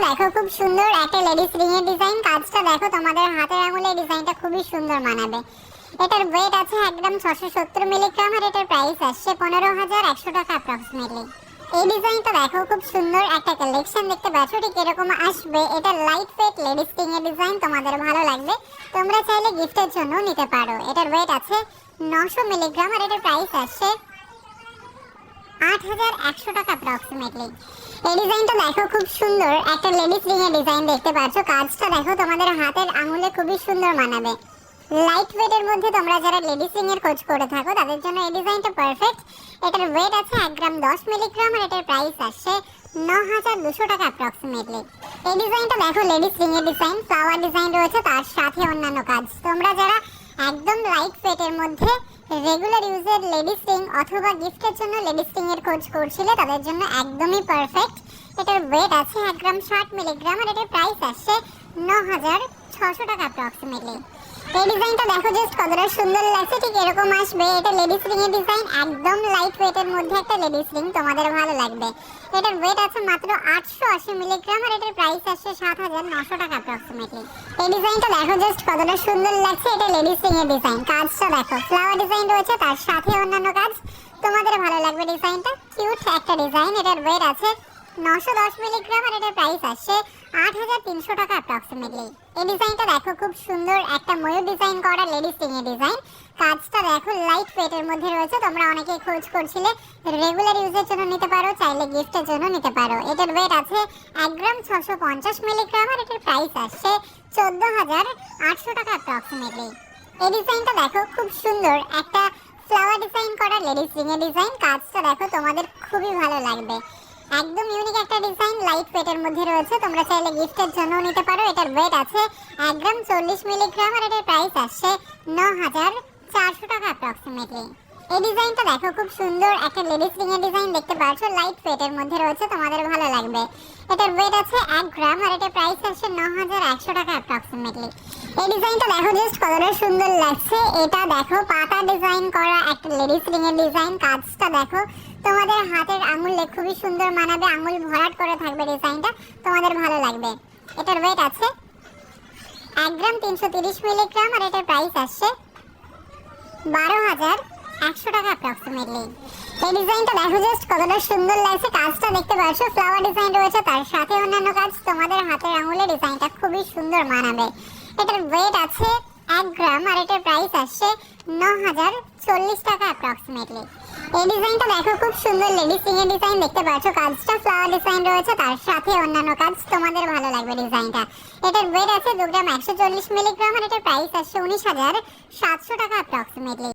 দেখো খুব সুন্দর একটা লেডিস রিং এর ডিজাইন। কাজটা দেখো তোমাদের হাতের আঙুলের ডিজাইনটা খুবই সুন্দর মানাবে। এটার ওয়েট আছে একদম 670 মিলিগ্রাম আর এটার প্রাইস আসছে 15,100 টাকা অ্যাপ্রক্সিমেটলি। এই ডিজাইনটা দেখো খুব সুন্দর একটা কালেকশন দেখতে পাচ্ছ, ঠিক এরকম আসবে। এটা লাইট ওয়েট লেডিস রিং এর ডিজাইন, তোমাদের ভালো লাগবে। তোমরা চাইলে গিফটের জন্য নিতে পারো। এটার ওয়েট আছে 900 মিলিগ্রাম আর এটার প্রাইস আসছে 8,100 টাকা অ্যাপ্রক্সিমেটলি। এই ডিজাইনটা দেখো খুব সুন্দর একটা লেডিস রিং এর ডিজাইন দেখতে পাচ্ছ। কাজটা দেখো তোমাদের হাতের আঙুলে খুবই সুন্দর মানাবে। লাইট ওয়েট এর মধ্যে তোমরা যারা লেডিস রিং এর খোঁজ করে থাকো তাদের জন্য এই ডিজাইনটা পারফেক্ট। এটার ওয়েট আছে 1 গ্রাম 10 মিলিগ্রাম আর এটার প্রাইস আসছে 9,200 টাকা অ্যাপ্রক্সিমেটলি। এই ডিজাইনটা দেখো লেডিস রিং এর ডিজাইন, ফ্লাওয়ার ডিজাইন রয়েছে, তার সাথে অন্যান্য কাজ। তোমরা যারা একদম লাইট ওয়েট এর মধ্যে রেগুলার ইউজের লেডিস রিং অথবা গিফটের জন্য লেডিস রিং এর খোঁজ করছিলে তাদের জন্য একদমই পারফেক্ট। এটার ওয়েট আছে 1 গ্রাম 60 মিলিগ্রাম আর এটার প্রাইস আসছে 9,600 টাকা অ্যাপ্রক্সিমেটলি। এই ডিজাইনটা দেখো জাস্ট কতটা সুন্দর লাগছে, ঠিক এরকম আসবে। এটা লেডিস রিং এর ডিজাইন, একদম লাইট ওয়েট এর মধ্যে একটা লেডিস রিং, তোমাদের ভালো লাগবে। এটার ওয়েট আছে মাত্র 880 মিলিগ্রাম আর এটার প্রাইস আসছে 7,900 টাকা অ্যাপ্রক্সিমেটলি। এই ডিজাইনটা দেখো জাস্ট কতটা সুন্দর লাগছে। এটা লেডিস রিং এর ডিজাইন, কাজটা দেখো ফ্লাওয়ার ডিজাইন রয়েছে, তার সাথে অন্যান্য কাজ। তোমাদের ভালো লাগবে ডিজাইনটা, কিউট একটা ডিজাইন। এটার ওয়েট আছে 910 মিলিগ্রাম আর এটার প্রাইস আসছে 8,300 টাকা অ্যাপ্রক্সিমেটলি। এই ডিজাইনটা দেখো খুব সুন্দর একটা ময়ূর ডিজাইন করা লেডিস রিং এর ডিজাইন। কাজটা দেখো লাইট ওয়েট এর মধ্যে রয়েছে। তোমরা অনেকেই খোঁজ করছিলে, রেগুলার ইউজের জন্য নিতে পারো, চাইলে গিফটের জন্য নিতে পারো। এটার ওয়েট আছে 1 গ্রাম 650 মিলিগ্রাম আর এটার প্রাইস আসছে 14,800 টাকা অ্যাপ্রক্সিমেটলি। এই ডিজাইনটা দেখো খুব সুন্দর একটা ফ্লাওয়ার ডিজাইন করা লেডিস রিং এর ডিজাইন। কাজটা দেখো তোমাদের খুবই ভালো লাগবে। একদম ইউনিক একটা ডিজাইন, লাইট ওয়েট এর মধ্যে রয়েছে। তোমরা চাইলে গিফটের জন্য নিতে পারো। এটার ওয়েট আছে 1 গ্রাম 40 মিলিগ্রাম আর এটার প্রাইস আসছে 9,400 টাকা অ্যাপ্রক্সিমেটলি। এই ডিজাইনটা দেখো খুব সুন্দর একটা লেডিস রিং এর ডিজাইন দেখতে পাচ্ছ, লাইট ওয়েট এর মধ্যে রয়েছে, তোমাদের ভালো লাগবে। এটার ওয়েট আছে 1 গ্রাম আর এটার প্রাইস আসছে 9,100 টাকা অ্যাপ্রক্সিমেটলি। এই ডিজাইনটা দেখো জাস্ট কতটা সুন্দর লাগছে। এটা দেখো পাতা ডিজাইন করা একটা লেডিস রিং এর ডিজাইন। কাজটা দেখো তোমাদের হাতের আঙুলে খুবই সুন্দর মানাবে, আঙুল ভরাট করে থাকবে ডিজাইনটা, তোমাদের ভালো লাগবে। এটার ওয়েট আছে 1 গ্রাম 330 মিলিগ্রাম আর এটার প্রাইস আসছে 12,100 টাকা অ্যাপ্রক্সিমেটলি। এই ডিজাইনটা দেখো জাস্ট কতটা সুন্দর লাগছে। কাজটা দেখতে পাচ্ছ ফ্লাওয়ার ডিজাইন রয়েছে, তার সাথে অন্যান্য কাজ। তোমাদের হাতের আঙুলে ডিজাইনটা খুবই সুন্দর মানাবে। এটার ওয়েট আছে 1 গ্রাম আর এটার প্রাইস আসছে 9,040 টাকা অ্যাপ্রক্সিমেটলি। এই ডিজাইনটা দেখো খুব সুন্দর লেডিস রিং এর ডিজাইন দেখতে পাচ্ছ। কাজটা ফ্লাওয়ার ডিজাইন রয়েছে, তার সাথে অন্যান্য কাজ। তোমাদের ভালো লাগবে ডিজাইনটা। এটার ওয়েট আছে 2 গ্রাম 140 মিলিগ্রাম আর এটার প্রাইস আসছে 19,700 টাকা অ্যাপ্রক্সিমেটলি।